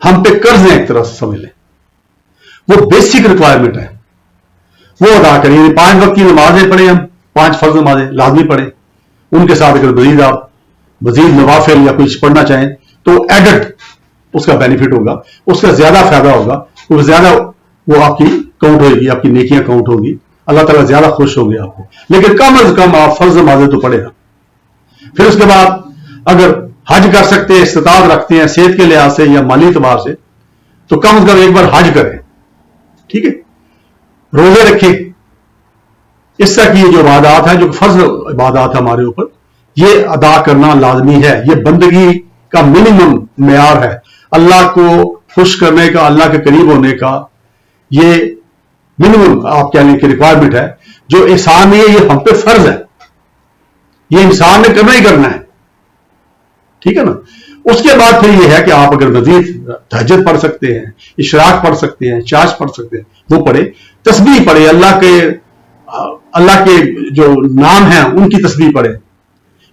ہم پہ قرض ہے ایک طرح سے سمجھ لیں, وہ بیسک ریکوائرمنٹ ہے, وہ ادا کریں. یعنی 5 وقت کی نمازیں پڑھیں, ہم 5 فرض نمازیں لازمی پڑھیں, ان کے ساتھ اگر مزید آپ مزید نوافل یا کچھ پڑھنا چاہیں تو ایڈڈ اس کا بینیفٹ ہوگا, اس کا زیادہ فائدہ ہوگا, وہ زیادہ وہ آپ کی کاؤنٹ ہوئے گی, آپ کی نیکیاں کاؤنٹ ہوگی, اللہ تعالیٰ زیادہ خوش ہوں گے آپ کو. لیکن کم از کم آپ فرض نمازیں تو پڑھیں. پھر اس کے بعد اگر حج کر سکتے ہیں, استطاعت رکھتے ہیں صحت کے لحاظ سے یا مالی اعتبار سے, تو کم از کم ایک بار حج کریں. ٹھیک ہے, روزے رکھیں. اس طرح کی یہ جو عبادات ہیں, جو فرض عبادات ہیں ہمارے اوپر, یہ ادا کرنا لازمی ہے. یہ بندگی کا منیمم معیار ہے, اللہ کو خوش کرنے کا, اللہ کے قریب ہونے کا یہ منیمم آپ کہہ لیں کہ ریکوائرمنٹ ہے. جو احسان نہیں ہے یہ ہم پہ فرض ہے, یہ انسان نے کرنا ہی کرنا ہے. ٹھیک ہے نا. اس کے بعد پھر یہ ہے کہ آپ اگر مزید تہجد پڑھ سکتے ہیں, اشراق پڑھ سکتے ہیں, چاش پڑھ سکتے ہیں, وہ پڑھے. تسبیح پڑھے, اللہ کے جو نام ہیں ان کی تسبیح پڑھے,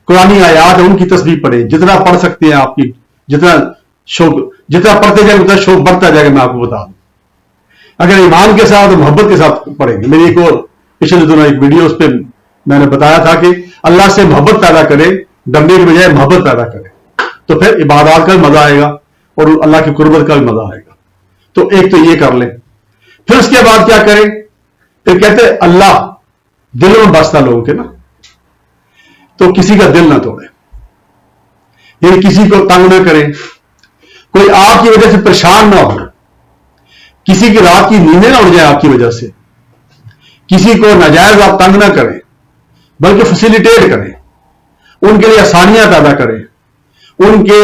قرآنی آیات ہیں ان کی تسبیح پڑھے. جتنا پڑھ سکتے ہیں آپ کی, جتنا پڑھتے جائیں اتنا شوق بڑھتا جائے گا. میں آپ کو بتا دوں, اگر ایمان کے ساتھ محبت کے ساتھ پڑھیں گے. میری ایک اور پچھلے دنوں ایک ویڈیو, اس پہ میں نے بتایا تھا کہ اللہ سے محبت پیدا کرے, ڈرنے کے بجائے محبت پیدا کرے, تو پھر عبادات کا بھی مزہ آئے گا اور اللہ کی قربت کا بھی مزہ آئے گا. تو ایک تو یہ کر لیں. پھر اس کے بعد کیا کریں, پھر کہتے ہیں اللہ دلوں میں بستا لوگوں کے نا, تو کسی کا دل نہ توڑے, یعنی کسی کو تنگ نہ کریں, کوئی آپ کی وجہ سے پریشان نہ ہو, کسی کی رات کی نیندیں نہ اڑ جائیں آپ کی وجہ سے, کسی کو ناجائز آپ تنگ نہ کریں بلکہ فیسیلیٹیٹ کریں, ان کے لیے آسانیاں پیدا کریں, ان کے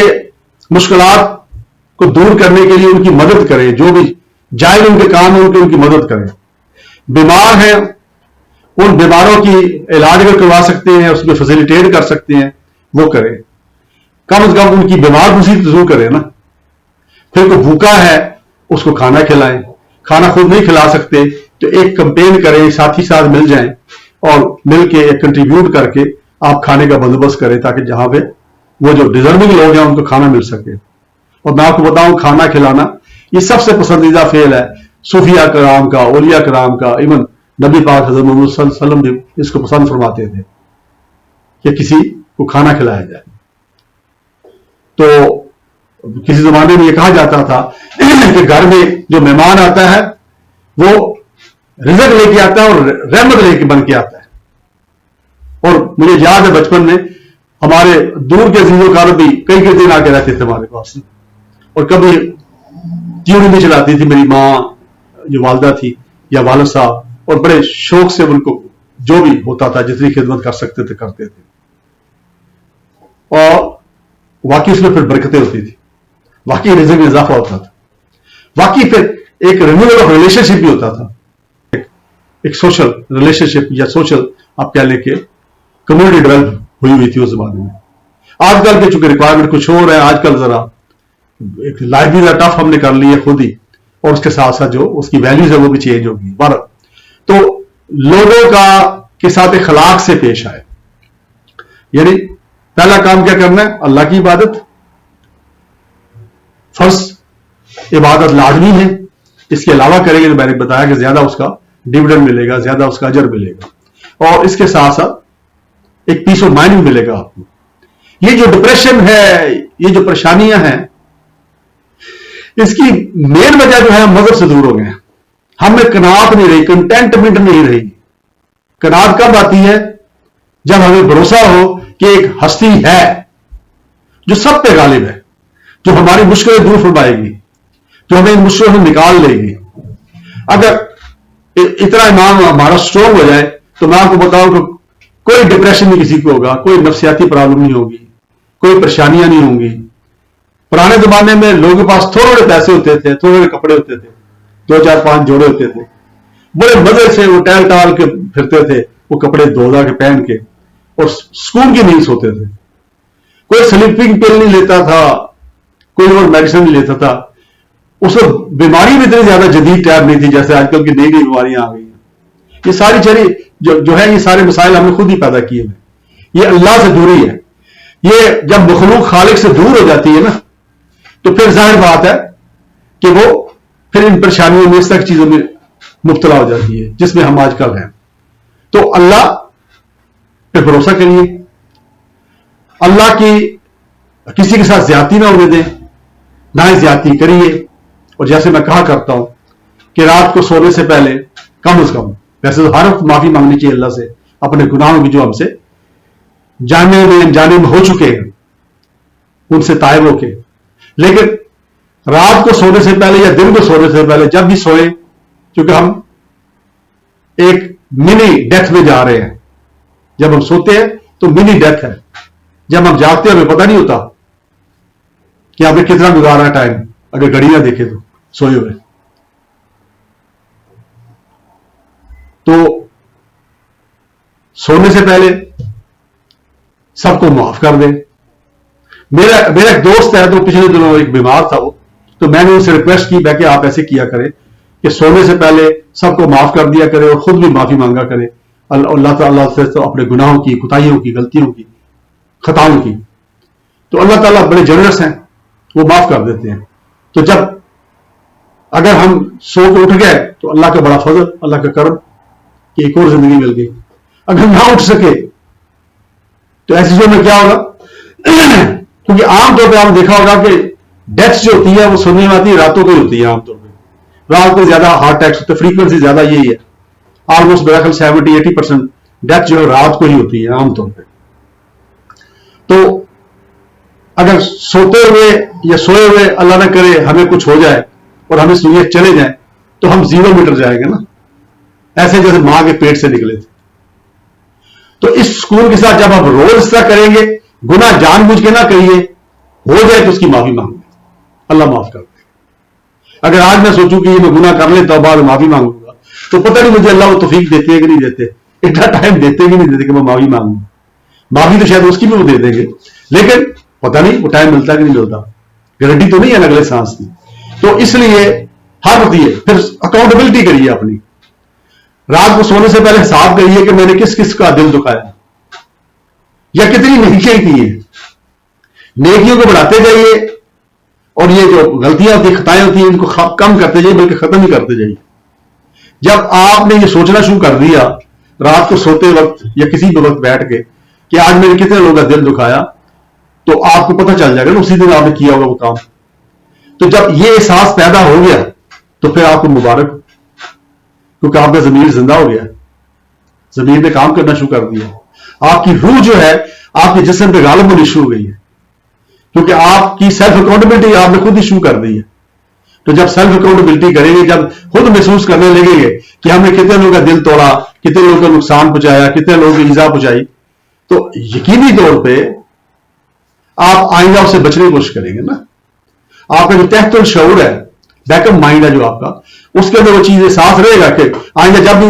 مشکلات کو دور کرنے کے لیے ان کی مدد کریں, جو بھی جائز ان کے کام ہیں ان کی مدد کریں. بیمار ہیں, ان بیماروں کی علاج اگر کروا سکتے ہیں, اس میں فیسیلیٹیٹ کر سکتے ہیں, وہ کریں. کم از کم ان کی بیمار مصیبت ضرور کریں نا. پھر کوئی بھوکا ہے اس کو کھانا کھلائیں, کھانا خود نہیں کھلا سکتے تو ایک کمپین کریں, ساتھی ساتھ مل جائیں اور مل کے ایک کنٹریبیوٹ کر کے آپ کھانے کا بندوبست کریں, تاکہ جہاں پہ وہ جو ڈیزرونگ لوگ ہیں ان کو کھانا مل سکے. اور میں آپ کو بتاؤں, کھانا کھلانا یہ سب سے پسندیدہ فعل ہے صوفیاء کرام کا, اولیاء کرام کا. ایون نبی پاک حضرت محمد صلی اللہ علیہ وسلم بھی اس کو پسند فرماتے تھے کہ کسی کو کھانا کھلایا جائے. تو کسی زمانے میں یہ کہا جاتا تھا کہ گھر میں جو مہمان آتا ہے وہ رزق لے کے آتا ہے اور رحمت لے کے بن کے آتا ہے. اور مجھے یاد ہے بچپن میں ہمارے دور کے عزیز و اقارب بھی کئی دن آ کے رہتے تھے ہمارے پاس, اور کبھی ٹیوری بھی چلاتی تھی میری ماں جو والدہ تھی یا والد صاحب, اور بڑے شوق سے ان کو جو بھی ہوتا تھا جتنی خدمت کر سکتے تھے کرتے تھے. اور واقعی اس میں پھر برکتیں ہوتی تھی, واقعی رزق میں اضافہ ہوتا تھا, واقعی پھر ایک رینیول آف ریلیشن شپ بھی ہوتا تھا, ایک سوشل ریلیشن شپ یا سوشل آپ کہہ لیں کہ کمیونٹی ڈیولپ ہوئی ہوئی تھی اس زمانے میں. آج کل کے چونکہ ریکوائرمنٹ کچھ اور ہے, آج کل ذرا لائف بھی ذرا ٹف ہم نے کر لی ہے خود ہی, اور اس کے ساتھ ساتھ جو اس کی ویلیوز ہے وہ بھی چینج ہوگی. تو لوگوں کا کے ساتھ اخلاق سے پیش آئے. یعنی پہلا کام کیا کرنا ہے, اللہ کی عبادت, فرض عبادت لازمی ہے, اس کے علاوہ کریں گے تو میں نے بتایا کہ زیادہ اس کا ڈیویڈنڈ ملے گا, زیادہ اس کا اجر ملے گا, اور اس کے ساتھ ساتھ ایک پیس آف مائنڈ ملے گا آپ کو. یہ جو ڈپریشن ہے, یہ جو پریشانیاں ہیں, اس کی مین وجہ جو ہے مذہب سے دور ہو گئے ہیں. ہمیں قناعت نہیں رہی, کنٹینٹمنٹ نہیں رہی. قناعت کب آتی ہے, جب ہمیں بھروسہ ہو کہ ایک ہستی ہے جو سب پہ غالب ہے, جو ہماری مشکلیں دور فرمائے گی, جو ہمیں ان مشکلوں سے نکال لے گی. اگر اتنا ایمان ہمارا اسٹرانگ ہو جائے تو میں آپ کو بتاؤں کہ کوئی ڈپریشن نہیں کسی کو ہوگا, کوئی نفسیاتی پرابلم نہیں ہوگی, کوئی پریشانیاں نہیں ہوں گی. پرانے زمانے میں لوگوں کے پاس تھوڑے پیسے ہوتے تھے, تھوڑے کپڑے ہوتے تھے, 2 4 5 جوڑے ہوتے تھے, بڑے مزے سے وہ ٹہل ٹال کے پھرتے تھے, وہ کپڑے دھو کے پہن کے, اور سکون کی نیند سوتے تھے. کوئی سلیپنگ پل نہیں لیتا تھا, کوئی اور میڈیسن نہیں لیتا تھا. اس وقت بیماری بھی اتنی زیادہ جدید ٹائپ نہیں تھی جیسے آج کل کی نئی بیماریاں آ گئی ہیں. یہ ساری چیزیں جو ہے, یہ سارے مسائل ہم نے خود ہی پیدا کیے ہیں. یہ اللہ سے دوری ہے. یہ جب مخلوق خالق سے دور ہو جاتی ہے نا, تو پھر ظاہر بات ہے کہ وہ پھر ان پریشانیوں میں اس طرح چیزوں میں مبتلا ہو جاتی ہے جس میں ہم آج کل ہیں. تو اللہ پہ بھروسہ کریے, اللہ کی کسی کے ساتھ زیادتی نہ ہونے دیں, نہ ہی زیادتی کریے. اور جیسے میں کہا کرتا ہوں کہ رات کو سونے سے پہلے کم از کم, ویسے تو ہر وقت معافی مانگنی چاہیے اللہ سے اپنے گناہوں کی جو ہم سے جانے میں انجانے میں ہو چکے ہیں ان سے تائب ہو کے, لیکن رات کو سونے سے پہلے یا دن کو سونے سے پہلے جب بھی سوئے, کیونکہ ہم ایک منی ڈیتھ میں جا رہے ہیں. جب ہم سوتے ہیں تو منی ڈیتھ ہے, جب ہم جاگتے ہیں ہمیں پتہ نہیں ہوتا کہ آپ نے کتنا گزارا ٹائم, اگر گھڑی نہ دیکھے تو سوئے ہوئے. تو سونے سے پہلے سب کو معاف کر دیں. میرا ایک دوست ہے تو پچھلے دنوں ایک بیمار تھا وہ, تو میں نے ان سے ریکویسٹ کی کہ آپ ایسے کیا کریں کہ سونے سے پہلے سب کو معاف کر دیا کرے اور خود بھی معافی مانگا کرے اللہ تعالیٰ سے, تو اپنے گناہوں کی, کوتاہیوں کی, غلطیوں کی, خطاؤں کی. تو اللہ تعالیٰ بڑے جنرس ہیں, وہ معاف کر دیتے ہیں. تو جب اگر ہم سو کے اٹھ گئے تو اللہ کا بڑا فضل, اللہ کا کرم کہ ایک اور زندگی مل گئی. اگر نہ اٹھ سکے تو ایسی چیزوں میں کیا ہوگا, کیونکہ عام طور پہ آپ نے دیکھا ہوگا کہ ڈیتھ جو ہوتی ہے وہ سننے میں آتی ہے راتوں کو ہی ہوتی ہے. عام طور پہ رات کو زیادہ ہارٹ اٹیکس ہوتے ہیں, فریکوینسی زیادہ یہی ہے. آلموسٹ میرا خیال 70-80% ڈیتھ جو ہے رات کو ہی ہوتی ہے عام طور پہ. تو اگر سوتے ہوئے یا سوئے ہوئے اللہ نہ کرے ہمیں کچھ ہو جائے اور ہمیں سوئے چلے جائیں تو ہم 0 میٹر جائیں گے نا, ایسے جیسے ماں کے پیٹ سے نکلے تھے. تو اس سکون کے ساتھ جب ہم روز اس طرح کریں گے, گناہ جان بوجھ کے نہ کریے, ہو جائے تو اس کی معافی مانگیں, اللہ معاف کر دے. اگر آج میں سوچوں کہ یہ میں گناہ کر لیتا ہوں بعد میں معافی مانگوں گا, تو پتہ نہیں مجھے اللہ وہ توفیق دیتے ہیں کہ نہیں دیتے, اتنا ٹائم دیتے کہ نہیں دیتے کہ میں معافی مانگوں. معافی تو شاید اس کی بھی وہ دے دیں گے, لیکن پتہ نہیں وہ ٹائم ملتا کہ نہیں ملتا, گارنٹی تو نہیں ہے اگلے سانس کی. تو اس لیے ہر وقت یہ پھر اکاؤنٹیبلٹی کریے اپنی. رات کو سونے سے پہلے حساب کریے کہ میں نے کس کس کا دل دکھایا یا کتنی نیکیاں کی ہیں. نیکیوں کو بڑھاتے جائیے اور یہ جو غلطیاں ہوتی ہیں, خطائیں ہوتی ہیں, ان کو کم کرتے جائیے بلکہ ختم ہی کرتے جائیے. جب آپ نے یہ سوچنا شروع کر دیا رات کو سوتے وقت یا کسی بھی وقت بیٹھ کے کہ آج میں نے کتنے لوگوں کا دل دکھایا, تو آپ کو پتہ چل جائے گا نا اسی دن آپ نے کیا ہوگا وہ کام. تو جب یہ احساس پیدا ہو گیا تو پھر آپ کو مبارک, کیونکہ آپ کا ضمیر زندہ ہو گیا, ضمیر نے کام کرنا شروع کر دیا. آپ کی روح جو ہے آپ کے جسم پہ غالب ہونی شروع ہو گئی ہے, کیونکہ آپ کی سیلف اکاؤنٹیبلٹی آپ نے خود ہی شروع کر دی ہے. تو جب سیلف اکاؤنٹیبلٹی کریں گے, جب خود محسوس کرنے لگیں گے کہ ہم نے کتنے لوگوں کا دل توڑا, کتنے لوگوں کا نقصان پہنچایا, کتنے لوگوں کی ایذا پہنچائی, تو یقینی طور پہ آپ آئندہ اسے بچنے کی کوشش کریں گے نا. آپ کا جو تحت الشعور ہے, بیک اپ مائنڈ ہے جو آپ کا, اس کے اندر وہ چیز احساس رہے گا کہ آئندہ جب بھی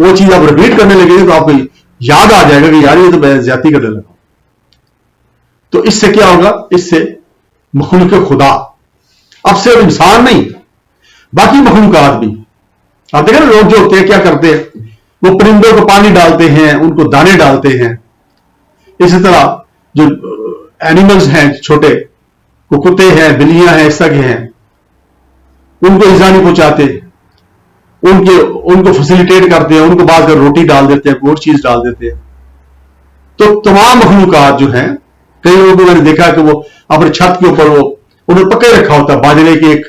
وہ چیز آپ ریپیٹ کرنے لگیں گے تو آپ کو یاد آ جائے گا کہ یار یہ تو میں زیادتی کرنے لگا. تو اس سے کیا ہوگا, اس سے مخلوق خدا, اب صرف انسان نہیں باقی مخلوقات بھی, آپ دیکھیں نا لوگ جو ہوتے ہیں کیا کرتے ہیں, وہ پرندوں کو پانی ڈالتے ہیں, ان کو دانے ڈالتے ہیں. اسی طرح جو اینیملز ہیں چھوٹے, وہ کتے ہیں, بلیاں ہیں, اس طرح کے ہیں, ان کو ایذا نہیں پہنچاتے, ان کو فیسیلیٹیٹ کرتے ہیں, ان کو بعض کر روٹی ڈال دیتے ہیں, کوئی اور چیز ڈال دیتے ہیں. تو تمام مخلوقات جو ہیں, کئی لوگوں کو میں نے دیکھا کہ وہ اپنے چھت کے اوپر وہ انہیں پکے رکھا ہوتا ہے, باجرے کی ایک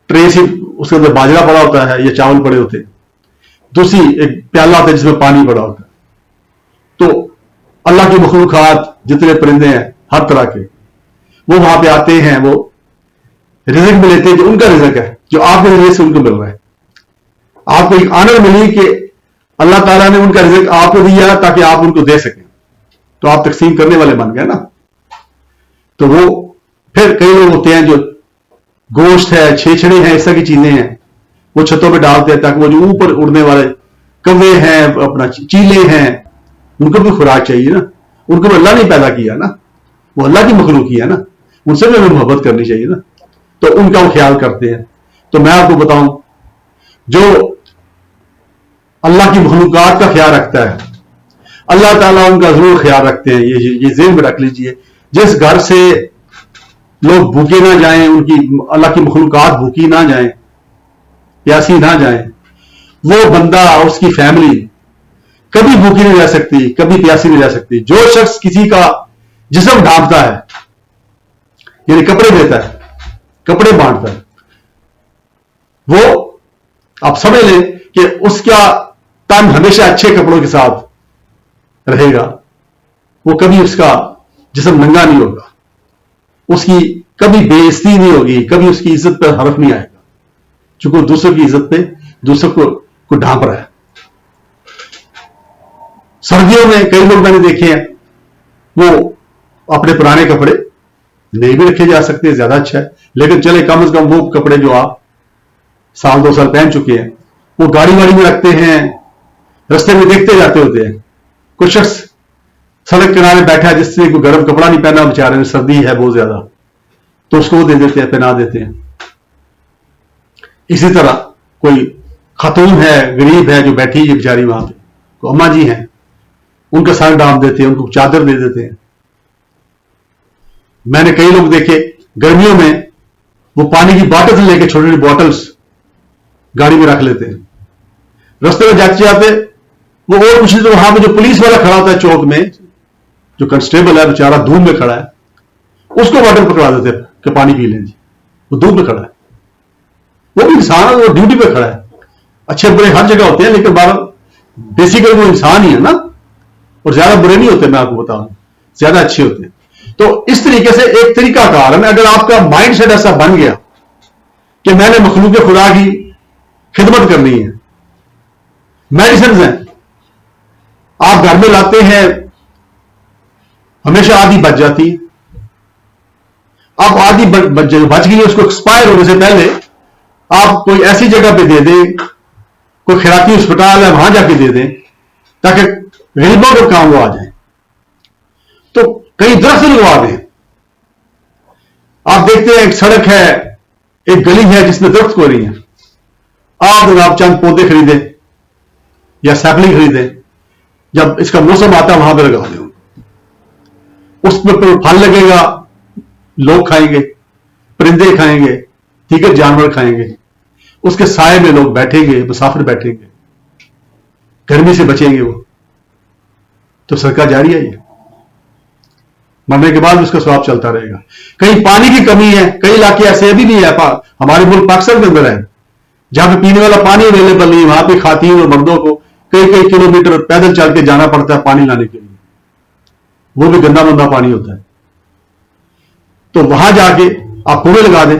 ٹرے سی, اس کے اندر باجرہ پڑا ہوتا ہے یا چاول پڑے ہوتے ہیں, دوسری ایک پیالہ ہوتا ہے جس میں پانی پڑا ہوتا ہے. تو اللہ کی مخلوقات جتنے پرندے ہیں ہر طرح کے, وہ وہاں پہ آتے ہیں, وہ رزق میں لیتے ہیں جو ان کا رزق ہے, جو آپ کے ذریعے سے ان کو مل رہا ہے. آپ کو ایک آنر ملی کہ اللہ تعالیٰ نے ان کا رزق آپ کو دیا تاکہ آپ ان کو دے سکیں, تو آپ تقسیم کرنے والے بن گئے نا. تو وہ پھر کئی لوگ ہوتے ہیں جو گوشت ہے, چھیچڑے ہیں, اس طرح کی چیزیں ہیں, وہ چھتوں پہ ڈالتے ہیں تاکہ وہ جو اوپر اڑنے والے کوے ہیں, اپنا چیلے ہیں, ان کو بھی خوراک چاہیے نا. ان کو بھی اللہ نے پیدا کیا نا, وہ اللہ کی مخلوق ہی ہے نا, ان سے بھی ہمیں محبت کرنی چاہیے نا. تو ان کا وہ خیال کرتے ہیں. تو میں آپ کو بتاؤں, جو اللہ کی مخلوقات کا خیال رکھتا ہے اللہ تعالیٰ ان کا ضرور خیال رکھتے ہیں. یہ ذہن میں رکھ لیجئے, جس گھر سے لوگ بھوکے نہ جائیں، ان کی اللہ کی مخلوقات بھوکی نہ جائیں، پیاسی نہ جائیں، وہ بندہ اور اس کی فیملی کبھی بھوکی نہیں رہ سکتی، کبھی پیاسی نہیں رہ سکتی۔ جو شخص کسی کا جسم ڈھانپتا ہے، یعنی کپڑے دیتا ہے، کپڑے بانٹتا ہے، وہ آپ سمجھ لیں کہ اس کا تن ہمیشہ اچھے کپڑوں کے ساتھ رہے گا، وہ کبھی اس کا جسم ننگا نہیں ہوگا، اس کی کبھی بے عزتی نہیں ہوگی، کبھی اس کی عزت پر حرف نہیں آئے گا، چونکہ دوسروں کی عزت پہ دوسروں کو ڈھانپ رہا ہے۔ سردیوں میں کئی لوگ میں نے دیکھے ہیں، وہ اپنے پرانے کپڑے نہیں بھی رکھے جا سکتے، زیادہ اچھا ہے، لیکن چلے کم از کم وہ کپڑے جو آپ سال 2 سال پہن چکے ہیں وہ گاڑی واڑی میں رکھتے ہیں، رستے میں دیکھتے جاتے ہوتے ہیں۔ کچھ شخص سڑک کنارے بیٹھا ہے جس سے کوئی گرم کپڑا نہیں پہنا، بیچارے میں سردی ہے بہت زیادہ، تو اس کو وہ دے دیتے ہیں، پہنا دیتے ہیں۔ اسی طرح کوئی خاتون ہے، غریب ہے، جو بیٹھی ہے بیچاری وہاں پہ، تو اماں جی ہیں، ان کا سر ڈھانپ دیتے ہیں، ان کو چادر دے دیتے ہیں۔ میں نے کئی لوگ دیکھے گرمیوں میں وہ پانی کی باٹل لے کے چھوٹی چھوٹی باٹلز گاڑی میں رکھ لیتے ہیں، رستے میں جاتے جاتے وہ اور کچھ تو وہاں پہ جو پولیس والا کھڑا ہوتا ہے چوک میں، جو کنسٹیبل ہے بیچارہ دھوپ میں کھڑا ہے، اس کو باٹل پکڑا دیتے ہیں کہ پانی پی لیں جی، وہ دھوپ میں کھڑا ہے، وہ بھی انسان ہے، وہ ڈیوٹی پہ کھڑا ہے۔ اچھے برے ہر جگہ ہوتے ہیں، لیکن بیسیکلی وہ انسان ہی ہے نا، اور زیادہ برے نہیں ہوتے، میں آپ کو بتاؤں، زیادہ اچھے ہوتے ہیں۔ تو اس طریقے سے ایک طریقہ کار ہے، اگر آپ کا مائنڈ سیٹ ایسا بن گیا کہ میں نے مخلوق خدا کی خدمت کرنی ہے، میڈیسنز ہیں آپ گھر میں لاتے ہیں، ہمیشہ آدھی بچ جاتی، اب آدھی بچ گئی ہے، اس کو ایکسپائر ہونے سے پہلے آپ کوئی ایسی جگہ پہ دے دیں، کوئی خیراتی ہسپتال ہے وہاں جا کے دے دیں تاکہ غریبوں کے کام وہ آ جائیں۔ تو کئی درخت لگوا دیں، آپ دیکھتے ہیں ایک سڑک ہے، ایک گلی ہے جس میں درخت کوئی نہیں ہے، آپ چند پودے خریدیں یا سیپلنگ خریدیں، جب اس کا موسم آتا ہے وہاں پہ لگا دیں، اس میں پھل لگے گا، لوگ کھائیں گے، پرندے کھائیں گے، دیگر جانور کھائیں گے، اس کے سائے میں لوگ بیٹھیں گے، مسافر بیٹھیں گے، گرمی سے بچیں گے وہ، تو صدقہ جاری ہے یہ، مرنے کے بعد اس کا ثواب چلتا رہے گا۔ کہیں پانی کی کمی ہے، کئی علاقے ایسے ابھی بھی ہے، ہمارے ملک پاکستان کے اندر ہے جہاں پہ پینے والا پانی اویلیبل نہیں، وہاں پہ خواتین اور مردوں کو کئی کلومیٹر پیدل چل کے جانا پڑتا ہے پانی لانے کے لیے، وہ بھی گندا مندا پانی ہوتا ہے۔ تو وہاں جا کے آپ کنویں لگا دیں،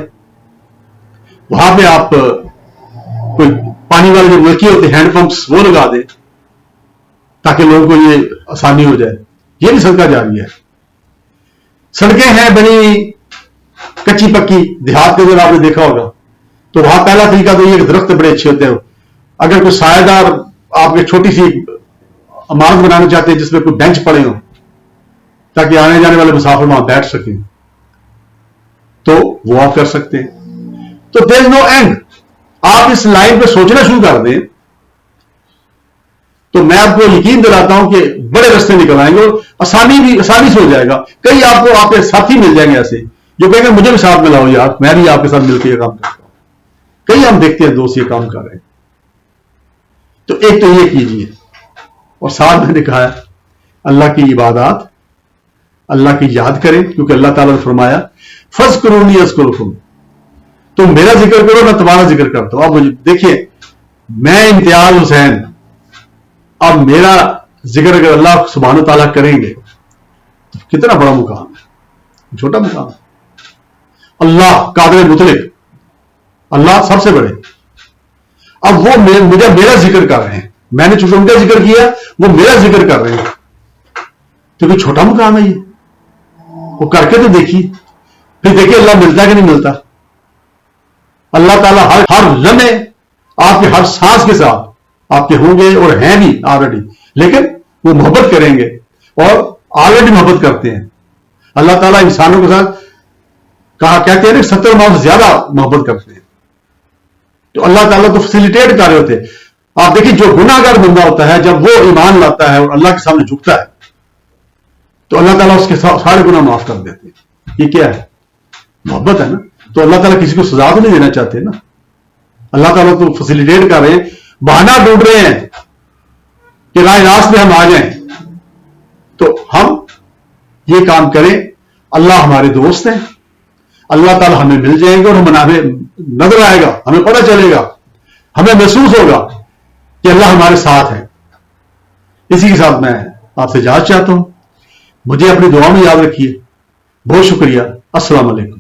وہاں پہ آپ کوئی پانی والے جو نلکے ہوتے ہیں، ہینڈ پمپس، وہ لگا دیں تاکہ لوگوں کو یہ آسانی ہو جائے، یہ بھی صدقہ جاری ہے۔ سڑکیں ہیں بنی کچی پکی، دیہات کے اندر آپ نے دیکھا ہوگا، تو وہاں پہلا طریقہ تو یہ کہ درخت بڑے اچھے ہوتے ہیں، اگر کوئی سایہ دار آپ ایک چھوٹی سی عمارت بنانا چاہتے ہیں جس میں کوئی بینچ پڑے ہوں تاکہ آنے جانے والے مسافر وہاں بیٹھ سکیں، تو وہ آپ کر سکتے ہیں۔ تو دیر از نو اینڈ، آپ اس لائن پہ سوچنا شروع کر دیں تو میں آپ کو یقین دلاتا ہوں کہ بڑے رستے نکل آئیں گے، آسانی سے ہو جائے گا۔ کئی آپ کو آپ کے ساتھی مل جائیں گے ایسے جو کہیں گے مجھے بھی ساتھ ملاؤ یار، میں بھی آپ کے ساتھ مل کے یہ کام کرتا ہوں۔ کئی ہم دیکھتے ہیں دوست یہ کام کر رہے ہیں، تو ایک تو یہ کیجیے، اور ساتھ میں نے کہا ہے اللہ کی عبادات، اللہ کی یاد کریں، کیونکہ اللہ تعالیٰ نے فرمایا فَاذْكُرُونِي أَذْكُرْكُمْ، تم میرا ذکر کرو میں تمہارا ذکر کرتا ہوں۔ اب دیکھیے میں امتیاز حسین، اب میرا ذکر اگر اللہ سبحانہ تعالیٰ کریں گے تو کتنا بڑا مقام ہے، چھوٹا مقام ہے۔ اللہ قادر مطلق، اللہ سب سے بڑے، اب وہ مجھے میرا ذکر کر رہے ہیں، میں نے چونکہ ان کا ذکر کیا وہ میرا ذکر کر رہے ہیں، تو کوئی چھوٹا مقام ہے یہ، وہ کر کے تو دیکھیے، پھر دیکھیے اللہ ملتا ہے کہ نہیں ملتا۔ اللہ تعالیٰ ہر لمحے آپ کے ہر سانس کے ساتھ آپ کے ہوں گے اور ہیں بھی آلریڈی، لیکن وہ محبت کریں گے اور آلریڈی محبت کرتے ہیں۔ اللہ تعالیٰ انسانوں کے ساتھ کہتے ہیں 70 ماہ سے زیادہ محبت کرتے ہیں، تو اللہ تعالیٰ تو فیسیلیٹیٹ کر رہے ہوتے ہیں۔ آپ دیکھیں جو گناہ گار بندہ ہوتا ہے جب وہ ایمان لاتا ہے اور اللہ کے سامنے جھکتا ہے تو اللہ تعالیٰ اس کے سارے گناہ معاف کر دیتے ہیں۔ یہ کیا ہے؟ محبت ہے نا. تو اللہ تعالیٰ کسی کو سزا تو نہیں دینا چاہتے نا. اللہ تعالیٰ تو فیسیلیٹیٹ کر رہے ہیں, بہانہ ڈھونڈ رہے ہیں کہ راہ راست میں ہم آ جائیں. تو ہم یہ کام کریں. اللہ ہمارے دوست ہیں, اللہ تعالیٰ ہمیں مل جائیں گے اور ہمیں نظر آئے گا, ہمیں پتہ چلے گا, ہمیں محسوس ہوگا کہ اللہ ہمارے ساتھ ہے. اسی کے ساتھ میں آپ سے اجازت چاہتا ہوں. مجھے اپنی دعا میں یاد رکھیے. بہت شکریہ. السلام علیکم.